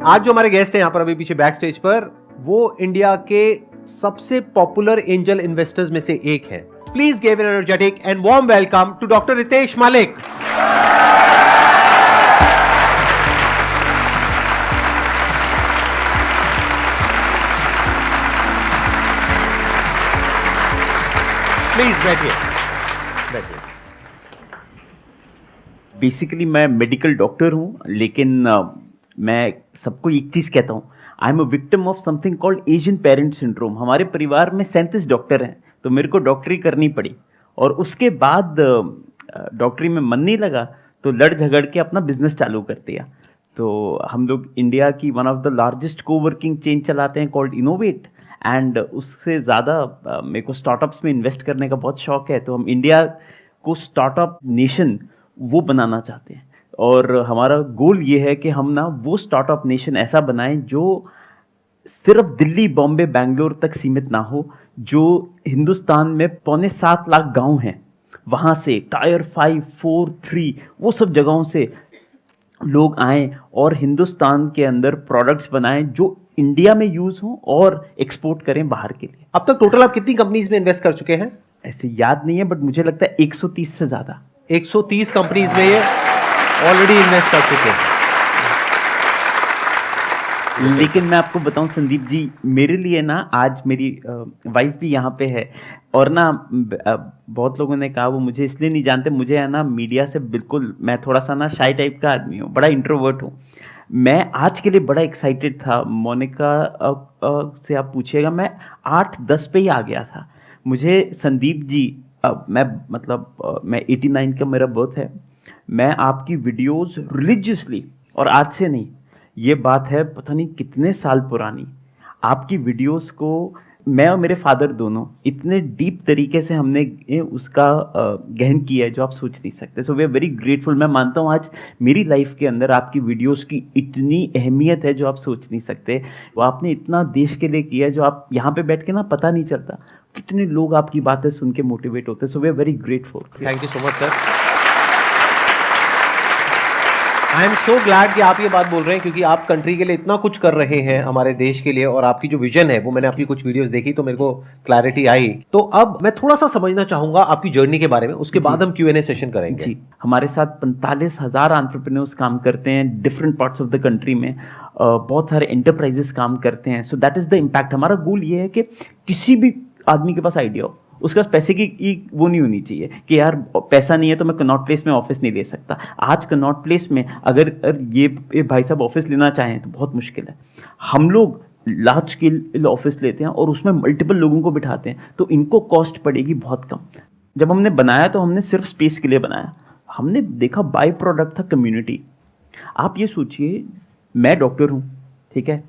आज जो हमारे गेस्ट हैं यहाँ पर अभी पीछे बैक स्टेज पर, वो इंडिया के सबसे पॉपुलर एंजल इन्वेस्टर्स में से एक है। Please give an energetic and warm welcome to doctor Ritesh Malik. Please बैठिए। बेसिकली मैं मेडिकल डॉक्टर हूँ, लेकिन मैं सबको एक चीज़ कहता हूँ, I am a victim of something called Asian parent syndrome. हमारे परिवार में 37 डॉक्टर हैं, तो मेरे को डॉक्टरी करनी पड़ी और उसके बाद डॉक्टरी में मन नहीं लगा तो लड़ झगड़ के अपना बिजनेस चालू कर दिया। तो हम लोग इंडिया की one of the largest coworking chain चलाते हैं कॉल्ड इनोवेट, एंड उससे ज़्यादा मेरे को स्टार्टअप्स में इन्वेस्ट करने का बहुत शौक है। तो हम इंडिया को स्टार्टअप नेशन वो बनाना चाहते हैं और हमारा गोल ये है कि हम ना वो स्टार्टअप नेशन ऐसा बनाएं जो सिर्फ दिल्ली, बॉम्बे, बैंगलोर तक सीमित ना हो। जो हिंदुस्तान में 7.25 लाख गांव हैं, वहाँ से टायर 5, 4, 3 वो सब जगहों से लोग आएं और हिंदुस्तान के अंदर प्रोडक्ट्स बनाएं जो इंडिया में यूज़ हों और एक्सपोर्ट करें बाहर के लिए। अब तक टोटल आप कितनी कंपनीज में इन्वेस्ट कर चुके हैं? ऐसे याद नहीं है, बट मुझे लगता है 130 से ज़्यादा। 130 कंपनीज में ये ऑलरेडी इन्वेस्ट कर चुके हैं। लेकिन मैं आपको बताऊं संदीप जी, मेरे लिए ना आज मेरी वाइफ भी यहाँ पे है और ना बहुत लोगों ने कहा वो मुझे इसलिए नहीं जानते, मुझे है ना मीडिया से बिल्कुल, मैं थोड़ा सा ना शाई टाइप का आदमी हूँ, बड़ा इंट्रोवर्ट हूँ। मैं आज के लिए बड़ा एक्साइटेड था। मोनिका से आप पूछिएगा, मैं 8-10 पे ही आ गया था। मुझे संदीप जी, मैं 89 का मेरा बर्थ है, मैं आपकी वीडियोस रिलीजियसली, और आज से नहीं, ये बात है पता नहीं कितने साल पुरानी, आपकी वीडियोस को मैं और मेरे फादर दोनों इतने डीप तरीके से हमने उसका गहन किया है जो आप सोच नहीं सकते। So we are very grateful. मैं मानता हूँ आज मेरी लाइफ के अंदर आपकी वीडियोस की इतनी अहमियत है जो आप सोच नहीं सकते। वो आपने इतना देश के लिए किया है जो आप यहाँ पे बैठ के ना पता नहीं चलता कितने लोग आपकी बातें सुन के मोटिवेट होते हैं। So we are very grateful. Thank you so much sir. I am so glad कि आप ये बात बोल रहे हैं, क्योंकि आप कंट्री के लिए इतना कुछ कर रहे हैं हमारे देश के लिए, और आपकी जो विजन है वो मैंने आपकी कुछ वीडियोस देखी तो मेरे को क्लैरिटी आई। तो अब मैं थोड़ा सा समझना चाहूंगा आपकी जर्नी के बारे में, उसके बाद हम Q&A सेशन करेंगे। जी, हमारे साथ 45,000 एंटरप्रेन्योर्स काम करते हैं different parts of the country में। बहुत सारे एंटरप्राइजेस काम करते हैं। So that is the impact. हमारा गोल ये है कि किसी भी आदमी के पास आइडिया हो, उसके पास पैसे की वो नहीं होनी चाहिए कि यार पैसा नहीं है तो मैं कनॉट प्लेस में ऑफिस नहीं ले सकता। आज कनॉट प्लेस में अगर ये भाई साहब ऑफिस लेना चाहें तो बहुत मुश्किल है। हम लोग लार्ज स्केल ऑफिस लेते हैं और उसमें मल्टीपल लोगों को बिठाते हैं, तो इनको कॉस्ट पड़ेगी बहुत कम। जब हमने बनाया तो हमने सिर्फ स्पेस के लिए बनाया। हमने देखा बाय प्रोडक्ट था कम्युनिटी। आप ये सोचिए, मैं डॉक्टर हूँ, ठीक है,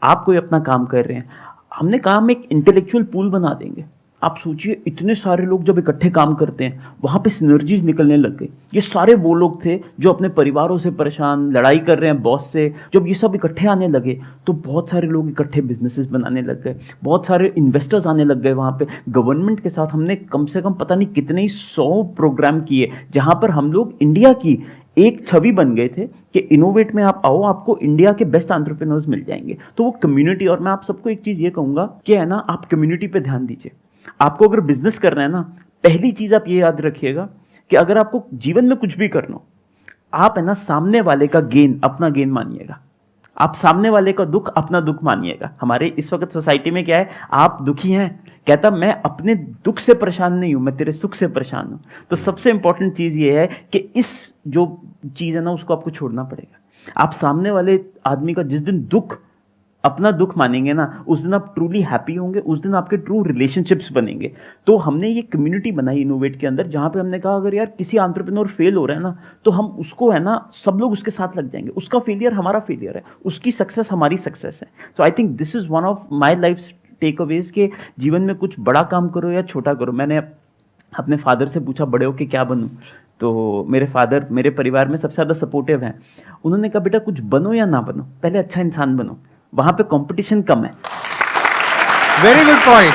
आप कोई अपना काम कर रहे हैं, हमने कहा हम एक इंटेलेक्चुअल पूल बना देंगे। आप सोचिए इतने सारे लोग जब इकट्ठे काम करते हैं, वहाँ पे सिनर्जीज निकलने लग गई। ये सारे वो लोग थे जो अपने परिवारों से परेशान, लड़ाई कर रहे हैं बॉस से। जब ये सब इकट्ठे आने लगे तो बहुत सारे लोग इकट्ठे बिजनेसेस बनाने लग गए, बहुत सारे इन्वेस्टर्स आने लग गए वहाँ पे। गवर्नमेंट के साथ हमने कम से कम पता नहीं कितने ही 100 प्रोग्राम किए, जहाँ पर हम लोग इंडिया की एक छवि बन गए थे कि इनोवेट में आप आओ, आपको इंडिया के बेस्ट एंटरप्रेन्योर्स मिल जाएंगे। तो वो कम्युनिटी, और मैं आप सबको एक चीज़ ये कहूँगा कि है ना, आप कम्युनिटी पे ध्यान दीजिए। आपको अगर बिजनेस करना है ना, पहली चीज आप ये याद रखिएगा कि अगर आपको जीवन में कुछ भी करना हो, आप है ना सामने वाले का गेन अपना गेन मानिएगा। आप सामने वाले का दुख अपना दुख मानिएगा। हमारे इस वक्त सोसाइटी में क्या है, आप दुखी हैं, कहता मैं अपने दुख से परेशान नहीं हूं, मैं तेरे सुख से परेशान हूं। तो सबसे इंपॉर्टेंट चीज ये है कि इस जो चीज है ना उसको आपको छोड़ना पड़ेगा। आप सामने वाले आदमी का जिस दिन दुख अपना दुख मानेंगे ना, उस दिन आप ट्रूली हैप्पी होंगे, उस दिन आपके ट्रू रिलेशनशिप्स बनेंगे। तो हमने ये कम्युनिटी बनाई इनोवेट के अंदर, जहाँ पे हमने कहा अगर यार किसी एंटरप्रेन्योर फेल हो रहा है ना, तो हम उसको है ना सब लोग उसके साथ लग जाएंगे। उसका फेलियर हमारा फेलियर है, उसकी सक्सेस हमारी सक्सेस है। So I think this is one of my life takeaways के जीवन में कुछ बड़ा काम करो या छोटा करो। मैंने अपने फादर से पूछा बड़े होके क्या बनूं, तो मेरे फादर मेरे परिवार में सबसे ज़्यादा सपोर्टिव हैं। उन्होंने कहा बेटा कुछ बनो या ना बनो, पहले अच्छा इंसान बनो, वहां पे कंपटीशन कम है। Very good point.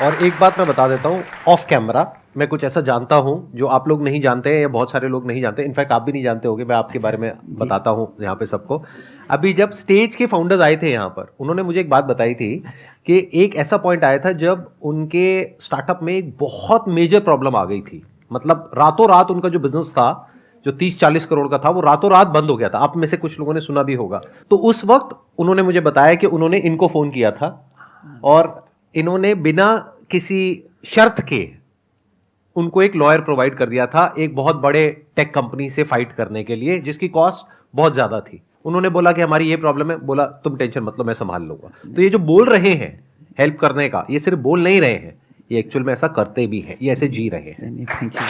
और एक बात मैं बता देता हूं ऑफ कैमरा, मैं कुछ ऐसा जानता हूं जो आप लोग नहीं जानते हैं या बहुत सारे लोग नहीं जानते, इनफैक्ट आप भी नहीं जानते होंगे, मैं आपके बारे में बताता हूं यहाँ पे सबको। अभी जब स्टेज के फाउंडर्स आए थे यहाँ पर, उन्होंने मुझे एक बात बताई थी कि एक ऐसा पॉइंट आया था जब उनके स्टार्टअप में एक बहुत मेजर प्रॉब्लम आ गई थी। मतलब रातों रात उनका जो बिजनेस था, जो 30-40 करोड़ का था, वो रातों रात बंद हो गया था। आप में से कुछ लोगों ने सुना भी होगा। तो उस वक्त उन्होंने मुझे बताया कि उन्होंने इनको फोन किया था और इन्होंने बिना किसी शर्त के उनको एक लॉयर प्रोवाइड कर दिया था एक बहुत बड़े टेक कंपनी से फाइट करने के लिए, जिसकी कॉस्ट बहुत ज्यादा थी। उन्होंने बोला कि हमारी ये प्रॉब्लम है, बोला तुम टेंशन मत लो, मैं संभाल लूंगा। तो ये जो बोल रहे हैं हेल्प करने का, ये सिर्फ बोल नहीं रहे हैं, ये एक्चुअल में ऐसा करते भी हैं, ये ऐसे जी रहे हैं। Thank you.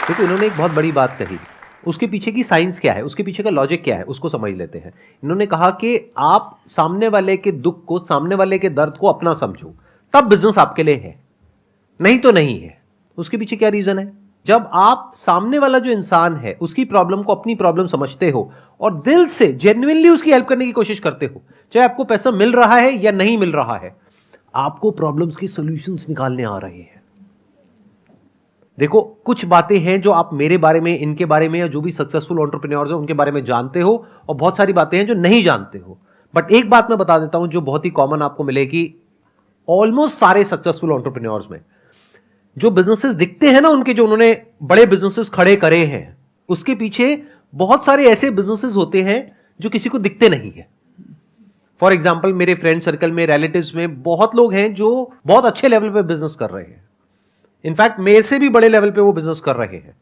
देखो इन्होंने एक बहुत बड़ी बात कही, उसके पीछे की साइंस क्या है, उसके पीछे का लॉजिक क्या है, उसको समझ लेते हैं। इन्होंने कहा कि आप सामने वाले के दुख को, सामने वाले के दर्द को अपना समझो, तब बिजनेस आपके लिए है, नहीं तो नहीं है। उसके पीछे क्या रीजन है? जब आप सामने वाला जो इंसान है उसकी प्रॉब्लम को अपनी प्रॉब्लम समझते हो और दिल से जेन्युइनली उसकी हेल्प करने की कोशिश करते हो, चाहे आपको पैसा मिल रहा है या नहीं मिल रहा है, आपको प्रॉब्लम्स की सॉल्यूशंस निकालने आ रहे हैं। देखो कुछ बातें हैं जो आप मेरे बारे में, इनके बारे में, या जो भी सक्सेसफुल एंटरप्रेन्योर्स हैं उनके बारे में जानते हो, और बहुत सारी बातें हैं जो नहीं जानते हो। बट एक बात मैं बता देता हूं जो बहुत ही कॉमन आपको मिलेगी ऑलमोस्ट सारे सक्सेसफुल एंटरप्रेन्योर्स में। जो बिजनेसेस दिखते हैं ना उनके, जो उन्होंने बड़े बिजनेसेस खड़े करे हैं, उसके पीछे बहुत सारे ऐसे बिजनेसेस होते हैं जो किसी को दिखते नहीं है। फॉर एग्जाम्पल मेरे फ्रेंड सर्कल में, रिलेटिव्स में बहुत लोग हैं जो बहुत अच्छे लेवल पे बिजनेस कर रहे हैं, इनफैक्ट मेरे से भी बड़े लेवल पे वो बिजनेस कर रहे हैं।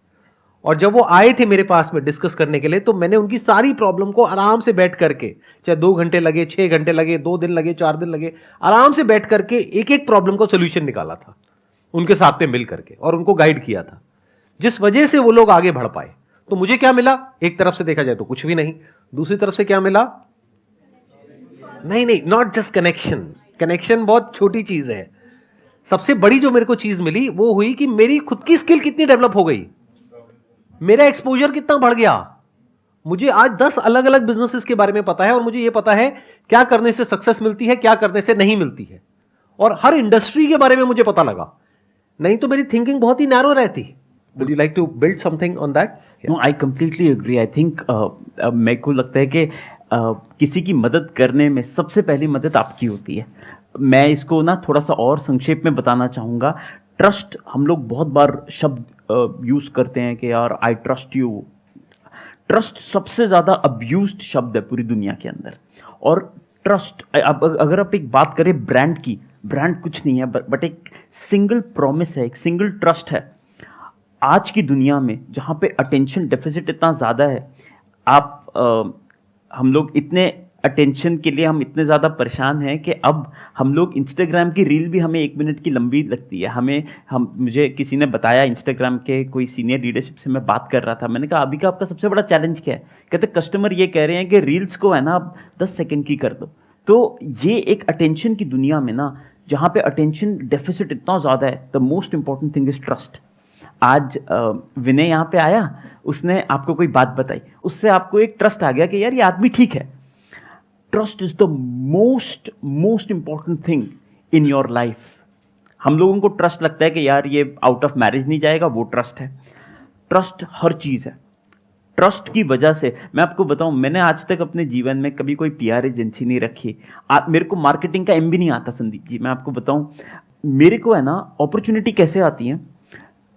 और जब वो आए थे मेरे पास में डिस्कस करने के लिए, तो मैंने उनकी सारी प्रॉब्लम को आराम से बैठ करके, चाहे 2 घंटे लगे, 6 घंटे लगे, 2 दिन लगे, 4 दिन लगे, आराम से बैठ करके एक एक प्रॉब्लम का सोल्यूशन निकाला था उनके साथ में मिल करके, और उनको गाइड किया था, जिस वजह से वो लोग आगे बढ़ पाए। तो मुझे क्या मिला? एक तरफ से देखा जाए तो कुछ भी नहीं, दूसरी तरफ से क्या मिला? नहीं, नॉट जस्ट कनेक्शन। कनेक्शन बहुत छोटी चीज है। सबसे बड़ी जो मेरे को चीज मिली वो हुई कि मेरी खुद की स्किल कितनी डेवलप हो गई, मेरा एक्सपोजर कितना बढ़ गया। मुझे आज 10 अलग अलग बिजनेसेस के बारे में पता है, और मुझे यह पता है क्या करने से सक्सेस मिलती है, क्या करने से नहीं मिलती है, और हर इंडस्ट्री के बारे में मुझे पता लगा। नहीं तो मेरी थिंकिंग बहुत ही नैरो रहती। Would you like to build something on that? No, I completely agree. I think मेरे को लगता है कि किसी की मदद करने में सबसे पहली मदद आपकी होती है। मैं इसको ना थोड़ा सा और संक्षेप में बताना चाहूँगा। ट्रस्ट, हम लोग बहुत बार शब्द यूज़ करते हैं कि यार आई ट्रस्ट यू। ट्रस्ट सबसे ज़्यादा अब्यूज्ड शब्द है पूरी दुनिया के अंदर। और ट्रस्ट, अगर आप एक बात करें ब्रांड की, ब्रांड कुछ नहीं है बट एक सिंगल प्रॉमिस है, एक सिंगल ट्रस्ट है। आज की दुनिया में जहाँ पे अटेंशन डेफिसिट इतना ज़्यादा है, हम लोग इतने अटेंशन के लिए हम इतने ज़्यादा परेशान हैं कि अब हम लोग इंस्टाग्राम की रील भी हमें 1 मिनट की लंबी लगती है। मुझे किसी ने बताया, इंस्टाग्राम के कोई सीनियर लीडरशिप से मैं बात कर रहा था, मैंने कहा अभी का आपका सबसे बड़ा चैलेंज क्या है? कहते कस्टमर ये कह रहे हैं कि रील्स को है ना आप 10 सेकेंड की कर दो। तो ये एक अटेंशन की दुनिया में ना, जहाँ पे अटेंशन डेफिसिट इतना ज़्यादा है, the most important thing is trust. आज विनय यहाँ पे आया, उसने आपको कोई बात बताई, उससे आपको एक ट्रस्ट आ गया कि यार ये आदमी ठीक है। Trust is the most important thing in your life. हम लोगों को ट्रस्ट लगता है कि यार ये आउट ऑफ मैरिज नहीं जाएगा, वो ट्रस्ट है। ट्रस्ट हर चीज़ है। ट्रस्ट की वजह से मैं आपको बताऊं, मैंने आज तक अपने जीवन में कभी कोई PR एजेंसी नहीं रखी। मेरे को मार्केटिंग का भी नहीं आता संदीप जी। मैं आपको बताऊं, मेरे को है ना अपॉर्चुनिटी कैसे आती है,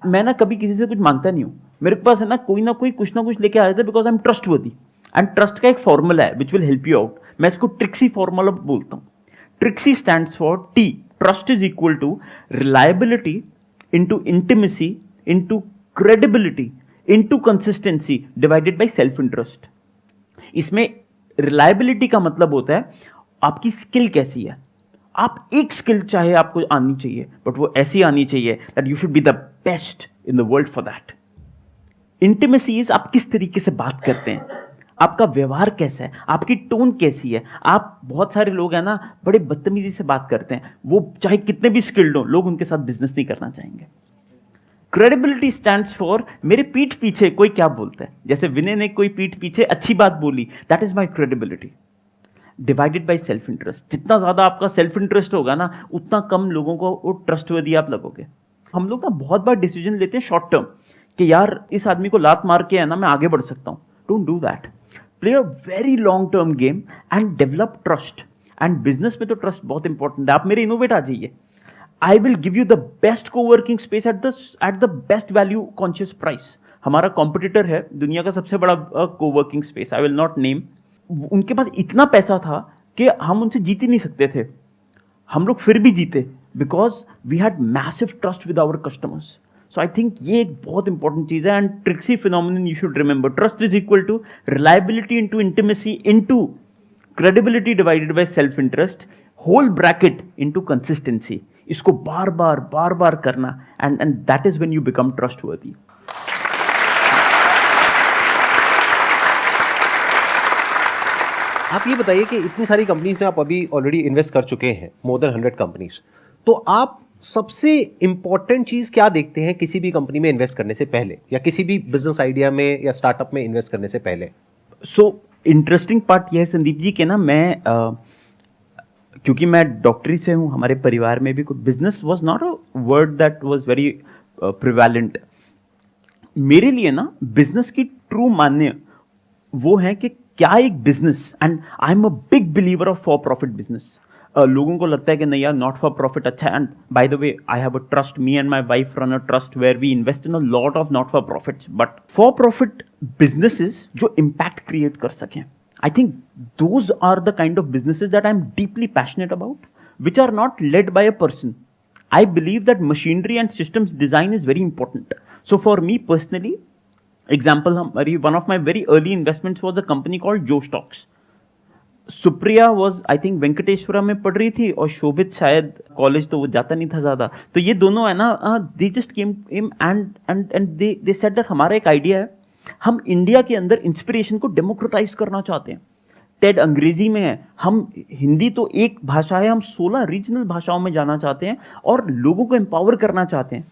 मैं ना कभी किसी से कुछ मांगता नहीं हूँ। मेरे पास है ना कोई कुछ ना कुछ लेके आ जाता है, because I am trustworthy. And trust का एक फॉर्मूला है which will help you out. मैं इसको ट्रिक्सी फॉर्मूला बोलता हूँ। Trixie stands for T। Trust is equal to reliability into intimacy into credibility into consistency divided by self interest. इसमें reliability का मतलब होता है आपकी स्किल कैसी है। आप एक स्किल चाहे आपको आनी चाहिए, बट वो ऐसी आनी चाहिए that you should be the best in the world for that. Intimacy is आप किस तरीके से बात करते हैं, आपका व्यवहार कैसा है, आपकी टोन कैसी है। आप बहुत सारे लोग हैं ना बड़े बदतमीजी से बात करते हैं, वो चाहे कितने भी स्किल्ड हो, लोग उनके साथ बिजनेस नहीं करना चाहेंगे। क्रेडिबिलिटी स्टैंड्स फॉर मेरे पीठ पीछे कोई क्या बोलता है। जैसे विनय ने कोई पीठ पीछे अच्छी बात बोली, that is my credibility. Divided by self interest. जितना ज़्यादा आपका सेल्फ इंटरेस्ट होगा ना, उतना कम लोगों को वो ट्रस्टवर्दी आप लगोगे। हम लोग ना बहुत बार डिसीजन लेते हैं शॉर्ट टर्म कि यार इस आदमी को लात मार के है ना मैं आगे बढ़ सकता हूँ। Don't do that, play a very long term game and develop trust. And business में तो ट्रस्ट बहुत इंपॉर्टेंट है। आप मेरे इनोवेट आ जाइए, I will give you the best coworking space at the best value conscious price. हमारा competitor है दुनिया का सबसे बड़ा coworking space, I will not name. उनके पास इतना पैसा था कि हम उनसे जीत ही नहीं सकते थे, हम लोग फिर भी जीते because we had massive trust with our customers. So I think ये एक बहुत इंपॉर्टेंट चीज है and trixie phenomenon you should remember. Trust is equal to reliability into intimacy into credibility divided by self interest whole bracket into consistency. इसको बार बार करना and that is when you become trustworthy. आप ये बताइए कि इतनी सारी कंपनीज में आप अभी ऑलरेडी इन्वेस्ट कर चुके हैं, मोर देन 100 कंपनीज, तो आप सबसे इंपॉर्टेंट चीज क्या देखते हैं किसी भी कंपनी में इन्वेस्ट करने से पहले, या किसी भी बिजनेस आइडिया में या स्टार्टअप में इन्वेस्ट करने से पहले? सो इंटरेस्टिंग पार्ट यह है संदीप जी के ना, मैं क्योंकि मैं डॉक्टरी से हूँ, हमारे परिवार में भी कुछ business was not a word that was very prevalent. मेरे लिए ना बिजनेस की ट्रू मान्य वो है कि क्या एक business, and I am a big believer of for profit business. लोगों को लगता है कि नहीं यार नॉट फॉर प्रॉफिट अच्छा है, and by the way I have a trust, me and my wife run a trust where we invest in a lot of not for profits, but for profit businesses जो impact create कर सकें। I think those are the kind of businesses that I'm deeply passionate about, which are not led by a person. I believe that machinery and systems design is very important. So for me personally, example, one of my very early investments was a company called Joe Stocks. Supriya was I think Venkateshwara में पढ़ रही थी और शोभित शायद college तो वो जाता नहीं था ज़्यादा, तो ये दोनों है ना, they just came and they said that हमारा एक आइडिया है, हम इंडिया के अंदर इंस्पिरेशन को डेमोक्रेटाइज करना चाहते हैं। टेड अंग्रेजी में है, हम हिंदी तो एक भाषा है, हम 16 रीजनल भाषाओं में जाना चाहते हैं और लोगों को एम्पावर करना चाहते हैं।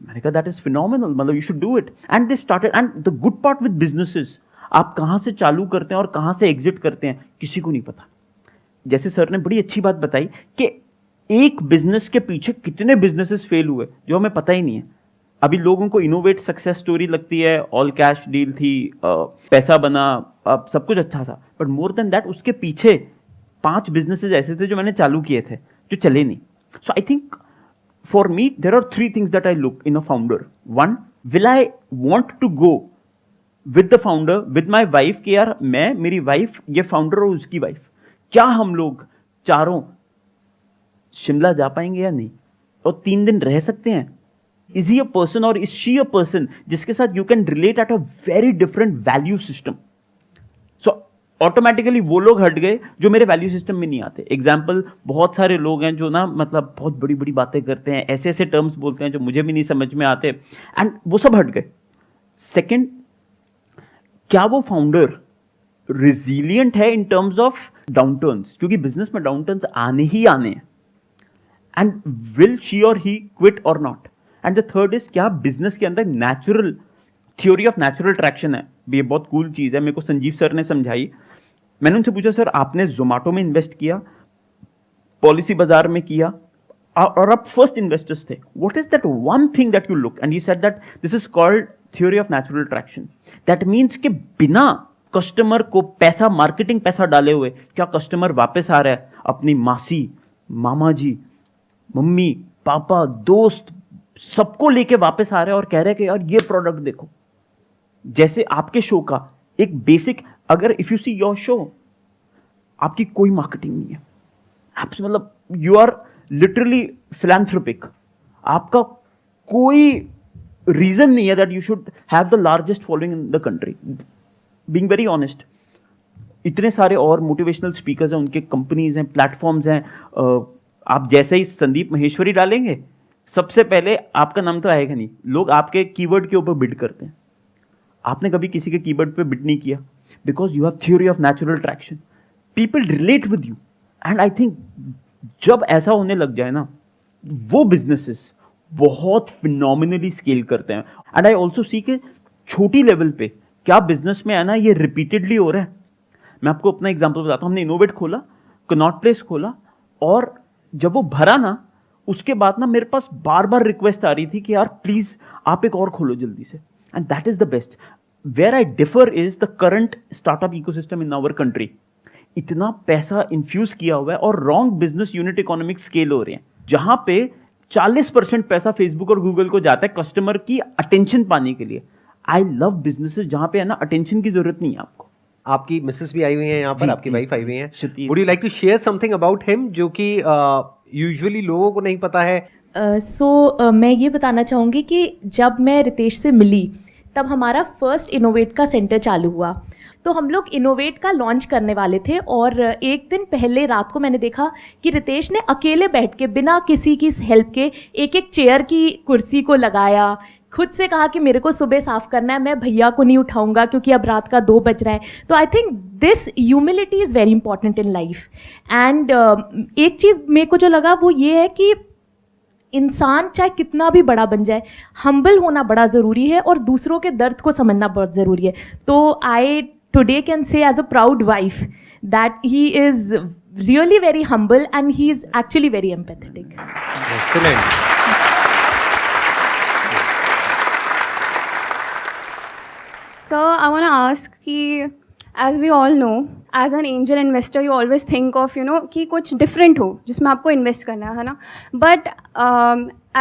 मैंने कहा दैट इज फिनोमिनल, मतलब you should do it. And they started, and the good part with businesses, आप कहाँ से चालू करते हैं और कहाँ से एग्जिट करते हैं किसी को नहीं पता। जैसे सर ने बड़ी अच्छी बात बताई कि एक बिजनेस के पीछे कितने बिजनेसेस फेल हुए जो हमें पता ही नहीं है। अभी लोगों को इनोवेट सक्सेस स्टोरी लगती है, ऑल कैश डील थी, पैसा बना, सब कुछ अच्छा था, बट मोर देन दैट उसके पीछे 5 बिजनेसेस ऐसे थे जो मैंने चालू किए थे जो चले नहीं। So I think for me there are 3 things that I look in a founder. 1, will I want to go with the founder, with my wife, कि यार मैं, मेरी वाइफ, ये फाउंडर और उसकी वाइफ, क्या हम लोग चारों शिमला जा पाएंगे या नहीं, और 3 दिन रह सकते हैं। इज ही अ पर्सन और इज शी अ पर्सन जिसके साथ you can relate at a very different value system. So automatically वो लोग हट गए जो मेरे वैल्यू सिस्टम में नहीं आते। एग्जाम्पल, बहुत सारे लोग हैं जो ना मतलब बहुत बड़ी बड़ी बातें करते हैं, ऐसे ऐसे टर्म्स बोलते हैं जो मुझे भी नहीं समझ में आते, एंड वो सब हट गए। सेकेंड, क्या वो फाउंडर रिजिलियंट है इन टर्म्स ऑफ डाउनटर्न्स, क्योंकि बिजनेस में डाउनटर्न्स आने ही आने हैं, एंड विल शी और ही क्विट और not. And the third is, क्या बिजनेस के अंदर natural theory of natural traction है। ये बहुत कूल चीज है, मेरे को संजीव सर ने समझाई। मैंने उनसे पूछा, सर आपने जोमेटो में इन्वेस्ट किया, पॉलिसी बाजार में किया, और आप फर्स्ट इन्वेस्टर्स थे, what is that one thing that you look, and he said that this is called theory of natural traction. That means कि बिना कस्टमर को पैसा, मार्केटिंग पैसा डाले हुए, क्या कस्टमर वापस आ रहा है, अपनी मासी, मामा जी, मम्मी, पापा, दोस्त, सबको लेके वापस आ रहे हैं और कह रहे हैं कि यार ये प्रोडक्ट देखो। जैसे आपके शो का एक बेसिक, अगर if you see your show, आपकी कोई मार्केटिंग नहीं है, आप मतलब यू आर लिटरली फिलैंथ्रोपिक, आपका कोई रीजन नहीं है that you should have the largest following in the country. Being very honest, इतने सारे और मोटिवेशनल स्पीकर्स हैं, उनके कंपनीज हैं, प्लेटफॉर्म्स हैं, आप जैसे ही संदीप महेश्वरी डालेंगे, सबसे पहले आपका नाम तो आएगा नहीं, लोग आपके कीवर्ड के ऊपर बिड करते हैं। आपने कभी किसी के कीवर्ड पे बिड नहीं किया, because you have theory of natural traction, people relate with you, and I think जब ऐसा होने लग जाए ना, वो बिजनेसेस बहुत फिनोमिनली स्केल करते हैं। एंड आई ऑल्सो सी के छोटी लेवल पे क्या बिजनेस में है ना, ये रिपीटेडली हो रहा है। मैं आपको अपना एग्जांपल बताता हूँ, हमने इनोवेट खोला, कनॉट प्लेस खोला, और जब वो भरा ना, उसके बाद ना मेरे पास बार बार रिक्वेस्ट आ रही थी कि यार प्लीज आप एक और खोलो जल्दी से. And that is the best. Where I differ is the current startup ecosystem in our country. इतना पैसा इन्फ्यूज किया हुआ है और wrong business unit economic scale हो रहे हैं, जहां पे 40% पैसा फेसबुक और गूगल को जाता है कस्टमर की अटेंशन पाने के लिए. आई लव बिजनेसेस जहां पे है ना अटेंशन की जरूरत नहीं है आपको. आपकी मिसेस भी आई हुई हैं यहाँ पर, जी, आपकी जी, वाइफ आई हुई हैं. Shruti. Would you like to share something about him जो कि यूजुअली लोगों को नहीं पता है? मैं ये बताना चाहूँगी कि जब मैं रितेश से मिली तब हमारा फर्स्ट इनोवेट का सेंटर चालू हुआ. तो हम लोग इनोवेट का लॉन्च करने वाले थे और एक दिन पहले रात को मैंने देखा कि रितेश ने अकेले बैठ के बिना किसी की हेल्प के एक एक चेयर की कुर्सी को लगाया. खुद से कहा कि मेरे को सुबह साफ़ करना है, मैं भैया को नहीं उठाऊंगा क्योंकि अब रात का 2 बज रहा है. तो आई think this humility is very important in life. And एक चीज़ मेरे को जो लगा वो ये है कि इंसान चाहे कितना भी बड़ा बन जाए, हम्बल होना बड़ा ज़रूरी है और दूसरों के दर्द को समझना बहुत ज़रूरी है. तो I today can say as a proud wife that he is really very humble and he is actually very empathetic. Excellent. So I want to ask कि as we all know, as an angel investor, you always think of कि कुछ different हो जिसमें आपको invest करना है ना. But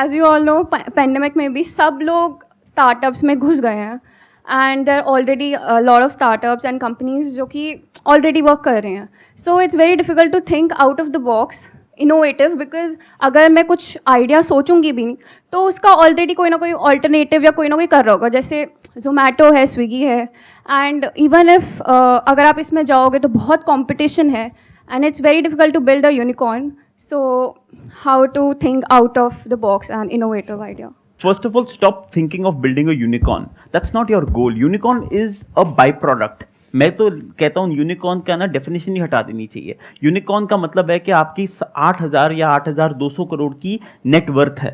as we all know, pandemic में भी सब लोग startups में घुस गए हैं and there are already a lot of startups and companies जो कि already work कर रहे हैं. So it's very difficult to think out of the box, innovative, because अगर मैं कुछ आइडिया सोचूंगी भी नहीं तो उसका ऑलरेडी कोई ना कोई ऑल्टरनेटिव या कोई ना कोई कर रहा होगा. जैसे जोमेटो है, स्विगी है, एंड इवन इफ अगर आप इसमें जाओगे तो बहुत कंपटीशन है and it's very difficult to build a unicorn. So how to think out of the box and innovative idea? First of all, stop thinking of building a unicorn. That's not your goal. Unicorn is a byproduct. मैं तो कहता हूँ unicorn का ना definition ही हटा देनी चाहिए. Unicorn का मतलब है कि आपकी 8,000 या 8,200 करोड़ की नेटवर्थ है.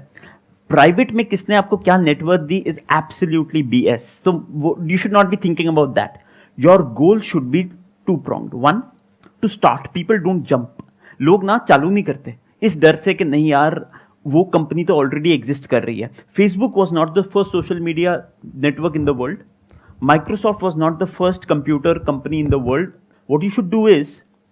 प्राइवेट में किसने आपको क्या नेटवर्थ दी is absolutely BS. So you should not be thinking about that. Your goal should be two pronged. 1, to start. People don't jump. लोग ना चालू नहीं करते इस डर से कि नहीं यार वो कंपनी तो ऑलरेडी एग्जिस्ट कर रही है. Facebook was not the first social media network in the world. Microsoft was not the first computer company in the world. What you should do is,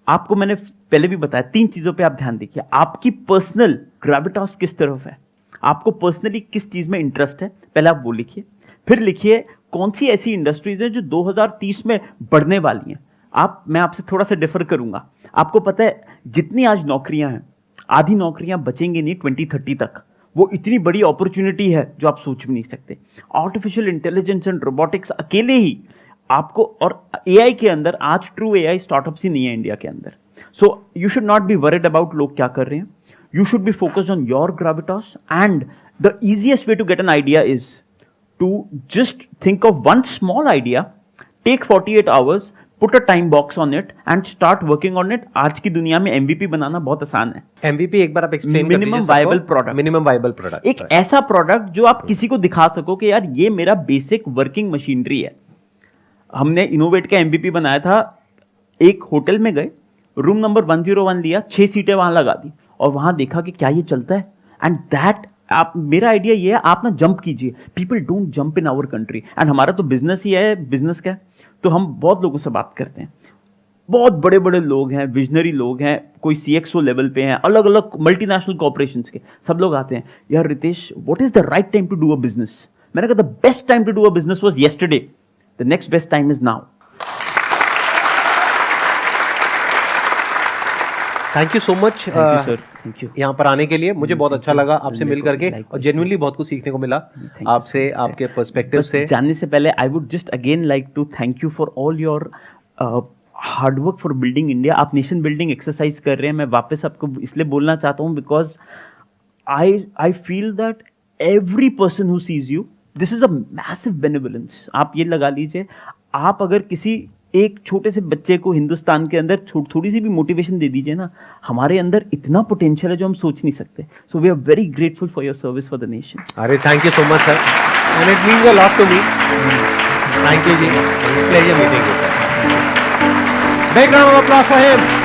आपको मैंने पहले भी बताया, 3 चीज़ों पे आप ध्यान देखिए. आपकी पर्सनल ग्रेविटास किस तरफ है, आपको पर्सनली किस चीज़ में इंटरेस्ट है, पहले आप वो लिखिए. फिर लिखिए कौन सी ऐसी इंडस्ट्रीज हैं जो 2030 में बढ़ने वाली हैं. मैं आपसे थोड़ा सा डिफर करूंगा. आपको पता है जितनी आज नौकरियां हैं, आधी नौकरियां बचेंगी नहीं 2030 तक. वो इतनी बड़ी अपॉर्चुनिटी है जो आप सोच भी नहीं सकते. आर्टिफिशियल इंटेलिजेंस एंड रोबोटिक्स अकेले ही आपको, और AI के अंदर आज ट्रू AI स्टार्टअप्स ही नहीं है इंडिया के अंदर. So you should not be worried about लोग क्या कर रहे हैं. You should be focused on your gravitas. And the easiest way to get an idea is to just think of one small idea, take 48 hours, put a time box on it and start working on it. आज की दुनिया में MVP बनाना बहुत आसान है. MVP एक बार आप explain कर दीजिए. Minimum viable product. Minimum viable product, एक ऐसा प्रोडक्ट जो आप किसी को दिखा सको कि यार ये मेरा बेसिक वर्किंग मशीनरी है. हमने इनोवेट का MVP बनाया था. एक होटल में गए, रूम नंबर 101 लिया, 6 सीटें वहां लगा दी और वहां देखा कि क्या ये चलता है. एंड दैट मेरा आइडिया ये है, आप ना जंप कीजिए. People don't jump in our country. And हमारा तो बिजनेस ही है, बिजनेस का. तो हम बहुत लोगों से बात करते हैं, बहुत बड़े बड़े लोग हैं, विजनरी लोग हैं, कोई CXO लेवल पे हैं, अलग अलग मल्टीनेशनल कॉर्पोरेशंस के. सब लोग आते हैं, यार Ritesh what is the right time to do a business. मैंने कहा the best time to do a business was yesterday, the next best time is now. Thank you so much sir. Thank you यहाँ पर आने के लिए. मुझे बहुत अच्छा लगा आपसे मिल करके Likewise, और जेन्युइनली बहुत कुछ सीखने को मिला आपसे, आपके पर्सपेक्टिव से. जानने से पहले I would just again like to thank you for all your hard work for building India. आप नेशन बिल्डिंग एक्सरसाइज कर रहे हैं. मैं वापस आपको इसलिए बोलना चाहता हूँ because I feel that every person who sees you, this is a massive benevolence. आप ये लगा लीजिए, आप अगर किसी एक छोटे से बच्चे को हिंदुस्तान के अंदर थोड़ी सी भी मोटिवेशन दे दीजिए ना, हमारे अंदर इतना पोटेंशियल है जो हम सोच नहीं सकते. So we are very grateful for your service for the nation. अरे thank you so much sir, and it means a lot to me. Thank you ji, pleasure meeting you sir. Big round of applause for him.